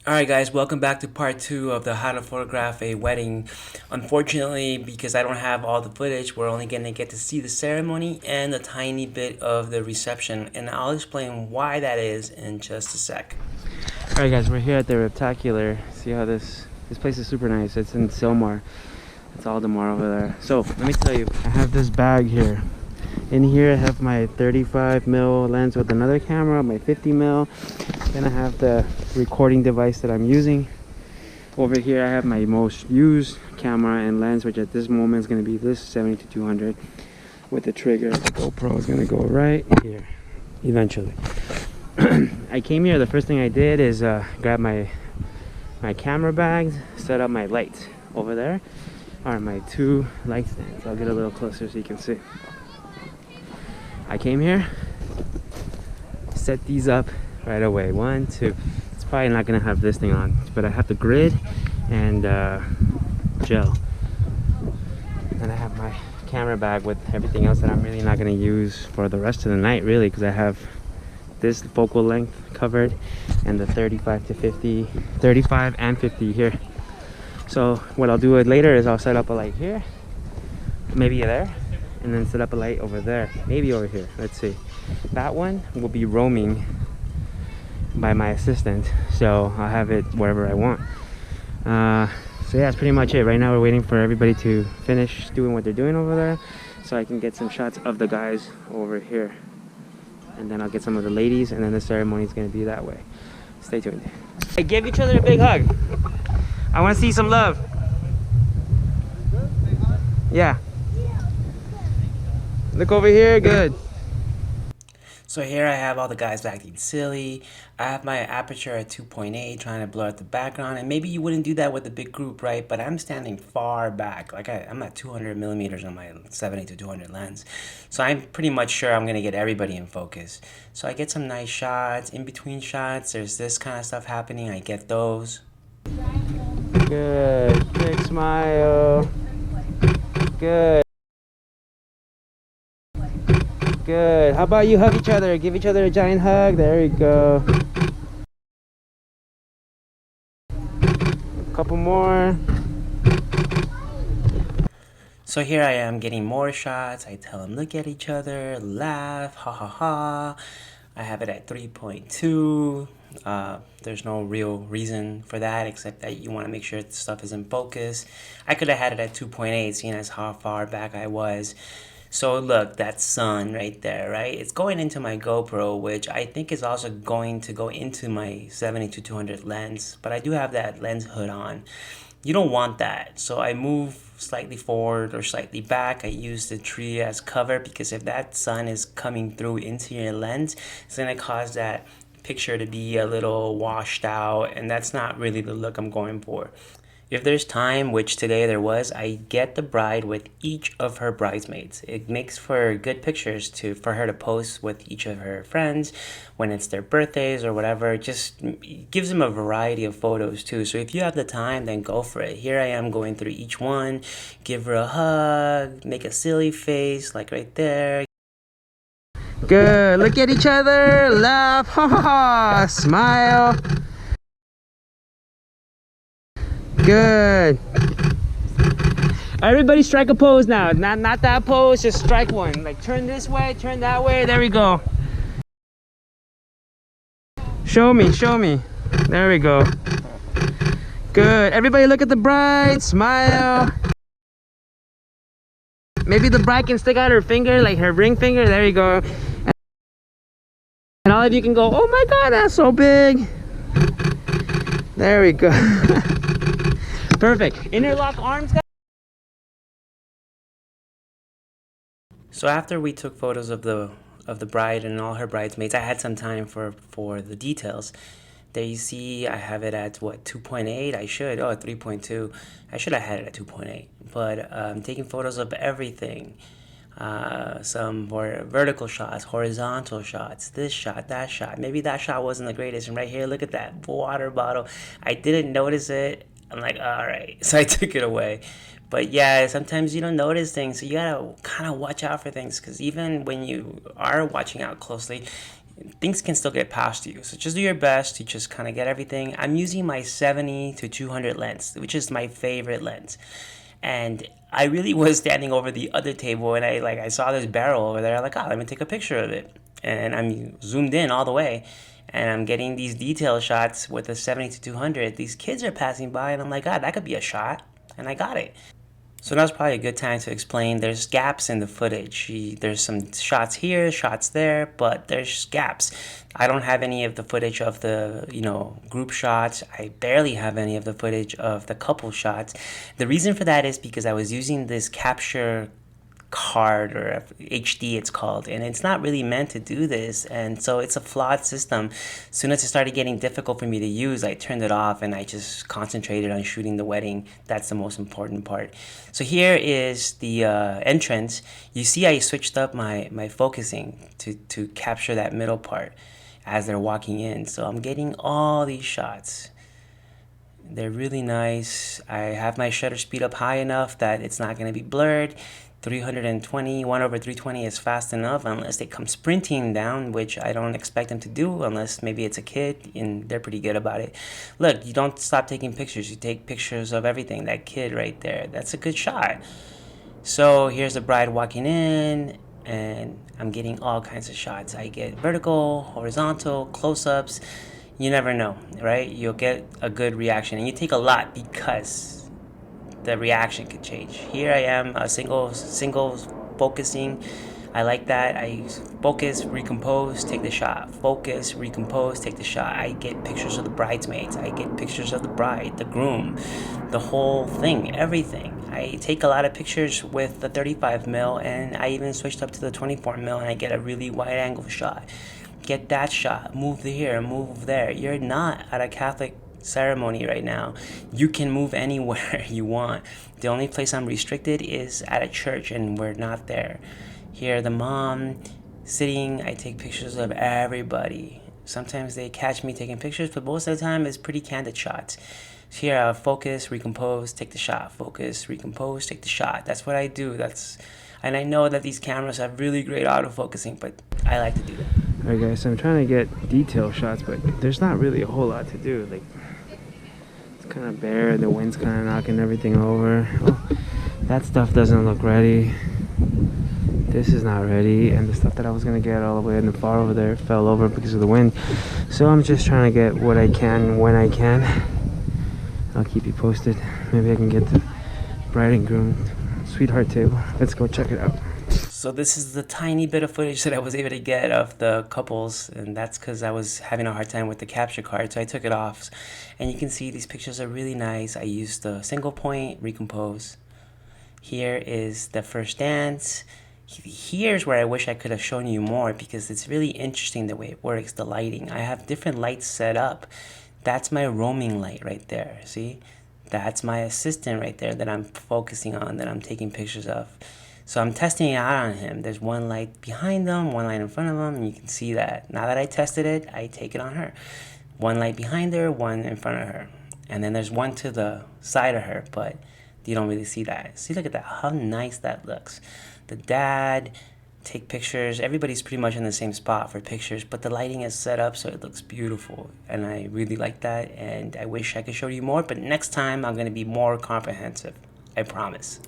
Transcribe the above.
Alright guys, welcome back to part 2 of the how to photograph a wedding. Unfortunately, because I don't have all the footage, we're only going to get to see the ceremony and a tiny bit of the reception, and I'll explain why that is in just a sec. Alright guys, we're here at the Reptacular. See how this place is super nice. It's in Silmar. It's Aldemar over there. So, let me tell you, I have this bag here. In here I have my 35mm lens with another camera, my 50mm. Then I have the recording device that I'm using. Over here I have my most used camera and lens, which at this moment is going to be this 70-200 with the trigger. The GoPro is going to go right here eventually. I came here, the first thing I did is grab my camera bags, set up my lights. Over there are my two light stands. I'll get a little closer so you can see. I came here, set these up right away. 1, 2. It's probably not gonna have this thing on, but I have the grid and gel, and I have my camera bag with everything else that I'm really not gonna use for the rest of the night, really, because I have this focal length covered and the 35 and 50 here. So what I'll do later is I'll set up a light here, maybe there, and then set up a light over there, maybe over here. Let's see. That one will be roaming by my assistant, so I'll have it wherever I want. So yeah, that's pretty much it. Right now we're waiting for everybody to finish doing what they're doing over there so I can get some shots of the guys over here, and then I'll get some of the ladies, and then the ceremony is going to be that way. Stay tuned. Hey, give each other a big hug. I want to see some love. Yeah. Look over here, good. So here I have all the guys acting silly. I have my aperture at 2.8 trying to blur out the background, and maybe you wouldn't do that with a big group, right? But I'm standing far back, like I'm at 200mm on my 70-200 lens. So I'm pretty much sure I'm gonna get everybody in focus. So I get some nice shots. In between shots, there's this kind of stuff happening. I get those. Good, big smile. Good. Good. How about you hug each other? Give each other a giant hug. There we go. Couple more. So here I am getting more shots. I tell them look at each other, laugh, ha ha ha. I have it at 3.2. There's no real reason for that except that you want to make sure the stuff is in focus. I could have had it at 2.8, seeing as how far back I was. So look, that sun right there, right? It's going into my GoPro, which I think is also going to go into my 70-200 lens, but I do have that lens hood on. You don't want that, so I move slightly forward or slightly back. I use the tree as cover because if that sun is coming through into your lens, it's gonna cause that picture to be a little washed out, and that's not really the look I'm going for. If there's time, which today there was, I get the bride with each of her bridesmaids. It makes for good pictures for her to post with each of her friends when it's their birthdays or whatever. It just gives them a variety of photos too. So if you have the time, then go for it. Here I am going through each one, give her a hug, make a silly face like right there. Good. Look at each other, laugh, ha ha ha, smile. Good. Everybody strike a pose now. Not that pose, just strike one. Like turn this way, turn that way. There we go. Show me, show me. There we go. Good. Everybody look at the bride, smile. Maybe the bride can stick out her finger, like her ring finger. There you go. And all of you can go, oh my God, that's so big. There we go. Perfect. Interlock arms, guys. So after we took photos of the bride and all her bridesmaids, I had some time for the details. There you see I have it at what, 2.8? I should, 3.2. I should have had it at 2.8. But I'm taking photos of everything. Some more vertical shots, horizontal shots, this shot, that shot. Maybe that shot wasn't the greatest. And right here, look at that water bottle. I didn't notice it. I'm like, all right. So I took it away. But yeah, sometimes you don't notice things. So you gotta kind of watch out for things. Because even when you are watching out closely, things can still get past you. So just do your best to just kind of get everything. I'm using my 70 to 200 lens, which is my favorite lens. And I really was standing over the other table, and I saw this barrel over there. I'm like, oh, let me take a picture of it. And I'm zoomed in all the way, and I'm getting these detail shots with a 70 to 200. These kids are passing by, and I'm like, God, that could be a shot. And I got it. So now's probably a good time to explain there's gaps in the footage. There's some shots here, shots there, but there's gaps. I don't have any of the footage of the, group shots. I barely have any of the footage of the couple shots. The reason for that is because I was using this capture card, or HD it's called, and it's not really meant to do this, and so it's a flawed system. As soon as it started getting difficult for me to use, I turned it off and I just concentrated on shooting the wedding. That's the most important part. So here is the entrance. You see I switched up my focusing to capture that middle part as they're walking in, so I'm getting all these shots. They're really nice. I have my shutter speed up high enough that it's not going to be blurred. 320, 1/320 is fast enough unless they come sprinting down, which I don't expect them to do unless maybe it's a kid, and they're pretty good about it. Look, you don't stop taking pictures. You take pictures of everything. That kid right there, that's a good shot. So here's the bride walking in, and I'm getting all kinds of shots. I get vertical, horizontal, close-ups. You never know, right? You'll get a good reaction, and you take a lot because the reaction could change. Here I am, a single focusing. I like that. I focus, recompose, take the shot. Focus, recompose, take the shot. I get pictures of the bridesmaids. I get pictures of the bride, the groom, the whole thing, everything. I take a lot of pictures with the 35 mil, and I even switched up to the 24 mil, and I get a really wide angle shot. Get that shot. Move here, move there. You're not at a Catholic ceremony right now. You can move anywhere you want. The only place I'm restricted is at a church, and we're not there. Here, the mom sitting, I take pictures of everybody. Sometimes they catch me taking pictures, but most of the time it's pretty candid shots. Here, I'll focus, recompose, take the shot. Focus, recompose, take the shot. That's what I do. And I know that these cameras have really great autofocusing, but I like to do that. Alright guys, so I'm trying to get detail shots, but there's not really a whole lot to do. It's kind of bare, the wind's kind of knocking everything over. Oh, that stuff doesn't look ready. This is not ready, and the stuff that I was going to get all the way in the far over there fell over because of the wind. So I'm just trying to get what I can when I can. I'll keep you posted. Maybe I can get the bride and groom sweetheart table. Let's go check it out. So this is the tiny bit of footage that I was able to get of the couples, and that's because I was having a hard time with the capture card, so I took it off. And you can see these pictures are really nice. I used the single point, recompose. Here is the first dance. Here's where I wish I could have shown you more, because it's really interesting the way it works, the lighting. I have different lights set up. That's my roaming light right there, see? That's my assistant right there that I'm focusing on, that I'm taking pictures of. So I'm testing it out on him. There's one light behind him, one light in front of him, and you can see that. Now that I tested it, I take it on her. One light behind her, one in front of her. And then there's one to the side of her, but you don't really see that. See, look at that, how nice that looks. The dad, take pictures. Everybody's pretty much in the same spot for pictures, but the lighting is set up so it looks beautiful. And I really like that, and I wish I could show you more, but next time I'm gonna be more comprehensive. I promise.